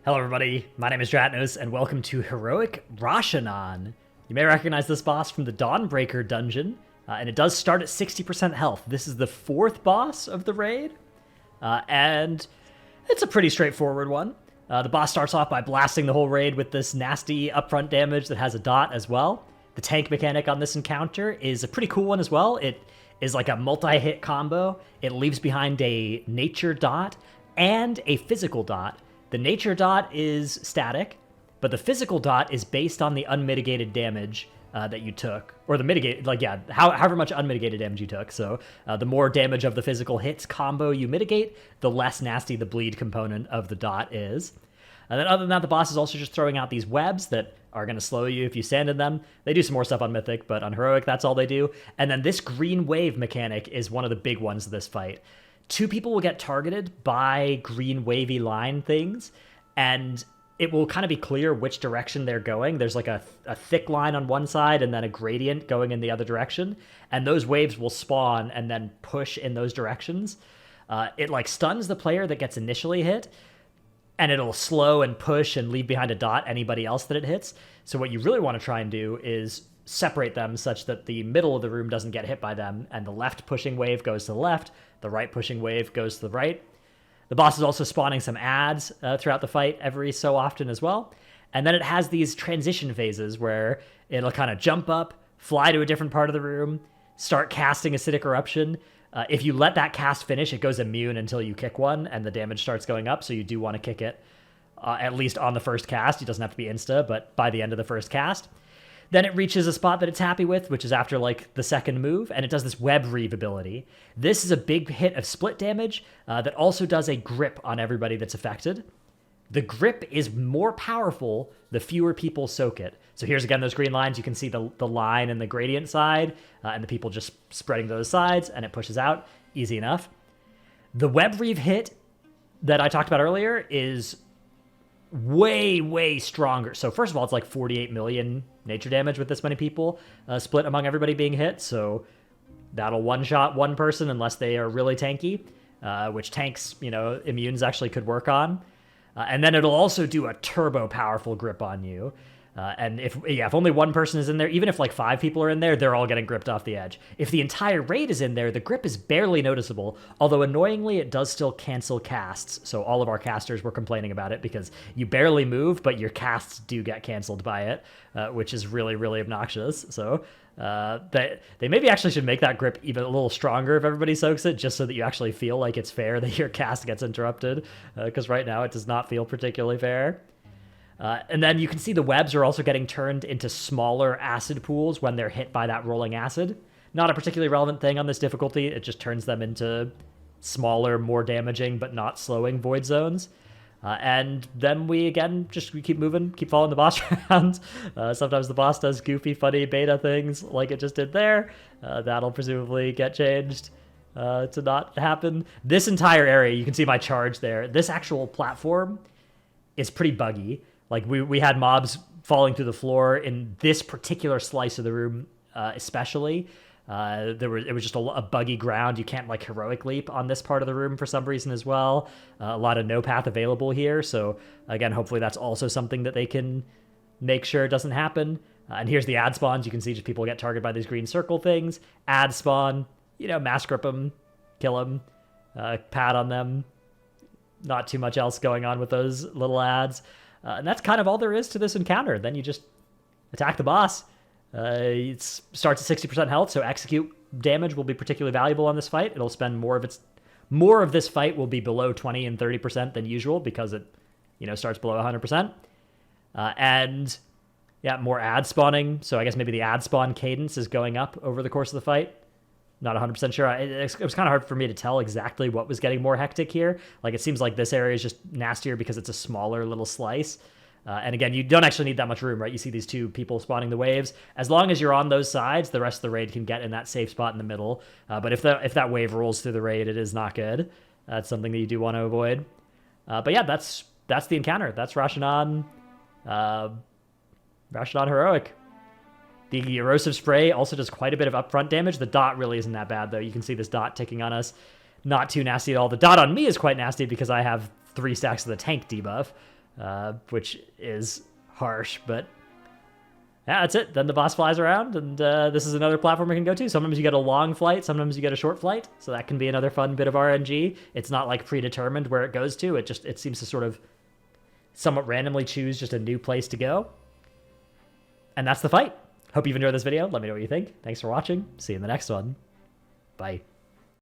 Hello everybody, my name is Dratnos, and welcome to Heroic Rasha'nan. You may recognize this boss from the Dawnbreaker dungeon, and it does start at 60% health. This is the fourth boss of the raid, and it's a pretty straightforward one. The boss starts off by blasting the whole raid with this nasty upfront damage that has a dot as well. The tank mechanic on this encounter is a pretty cool one as well. It is like a multi-hit combo. It leaves behind a nature dot and a physical dot. The nature dot is static, but the physical dot is based on the unmitigated damage that you took, or the mitigated, however much unmitigated damage you took. So the more damage of the physical hits combo you mitigate, the less nasty the bleed component of the dot is. And then other than that, the boss is also just throwing out these webs that are going to slow you if you stand in them. They do some more stuff on Mythic, but on Heroic, that's all they do. And then this green wave mechanic is one of the big ones of this fight. Two people will get targeted by green wavy line things, and it will kind of be clear which direction they're going. There's like a thick line on one side and then a gradient going in the other direction, and those waves will spawn and then push in those directions. It like stuns the player that gets initially hit, and it'll slow and push and leave behind a dot anybody else that it hits. So what you really want to try and do is separate them such that the middle of the room doesn't get hit by them, and the left pushing wave goes to the left, the right pushing wave goes to the right. The boss is also spawning some ads throughout the fight every so often as well. And then it has these transition phases where it'll kind of jump up, fly to a different part of the room, start casting Acidic Eruption. If you let that cast finish, it goes immune until you kick one, and the damage starts going up, so you do want to kick it at least on the first cast. It doesn't have to be insta, but by the end of the first cast. Then it reaches a spot that it's happy with, which is after like the second move, and it does this web reave ability. This is a big hit of split damage that also does a grip on everybody that's affected. The grip is more powerful the fewer people soak it. So here's again those green lines. You can see the line and the gradient side, and the people just spreading those sides, and it pushes out. Easy enough. The web reave hit that I talked about earlier is way stronger. So first of all, it's like 48 million nature damage with this many people split among everybody being hit, so that'll one-shot one person unless they are really tanky, which tanks, immunes actually could work on. And then it'll also do a turbo powerful grip on you. And if only one person is in there, even if like 5 people are in there, they're all getting gripped off the edge. If the entire raid is in there, the grip is barely noticeable, although annoyingly it does still cancel casts. So all of our casters were complaining about it because you barely move, but your casts do get canceled by it, which is really obnoxious. So they maybe actually should make that grip even a little stronger if everybody soaks it, just so that you actually feel like it's fair that your cast gets interrupted, because right now it does not feel particularly fair. And then you can see the webs are also getting turned into smaller acid pools when they're hit by that rolling acid. Not a particularly relevant thing on this difficulty. It just turns them into smaller, more damaging, but not slowing void zones. And then we keep moving, keep following the boss around. Sometimes the boss does goofy, funny beta things like it just did there. That'll presumably get changed to not happen. This entire area, you can see my charge there. This actual platform is pretty buggy. Like, we had mobs falling through the floor in this particular slice of the room, especially. It was just a buggy ground. You can't, like, heroic leap on this part of the room for some reason as well. A lot of no path available here. So, again, hopefully that's also something that they can make sure doesn't happen. And here's the ad spawns. You can see just people get targeted by these green circle things. Ad spawn, mass grip them, kill them, pad on them. Not too much else going on with those little ads. And that's kind of all there is to this encounter. Then you just attack the boss. It starts at 60% health, so execute damage will be particularly valuable on this fight. It'll spend more of this fight will be below 20 and 30% than usual because it, starts below 100%. And yeah, more ad spawning. So I guess maybe the ad spawn cadence is going up over the course of the fight. Not 100% sure. It was kind of hard for me to tell exactly what was getting more hectic here. Like, it seems like this area is just nastier because it's a smaller little slice. And again, you don't actually need that much room, right? You see these two people spawning the waves. As long as you're on those sides, the rest of the raid can get in that safe spot in the middle. But if that wave rolls through the raid, it is not good. That's something that you do want to avoid. But yeah, that's the encounter. That's Rasha'nan. Rasha'nan Heroic. The Erosive Spray also does quite a bit of upfront damage. The dot really isn't that bad, though. You can see this dot ticking on us. Not too nasty at all. The dot on me is quite nasty because I have 3 stacks of the tank debuff. which is harsh, but yeah, that's it. Then the boss flies around, and this is another platform we can go to. Sometimes you get a long flight, sometimes you get a short flight, so that can be another fun bit of RNG. It's not like predetermined where it goes to. It seems to sort of somewhat randomly choose just a new place to go. And that's the fight. Hope you've enjoyed this video. Let me know what you think. Thanks for watching. See you in the next one. Bye.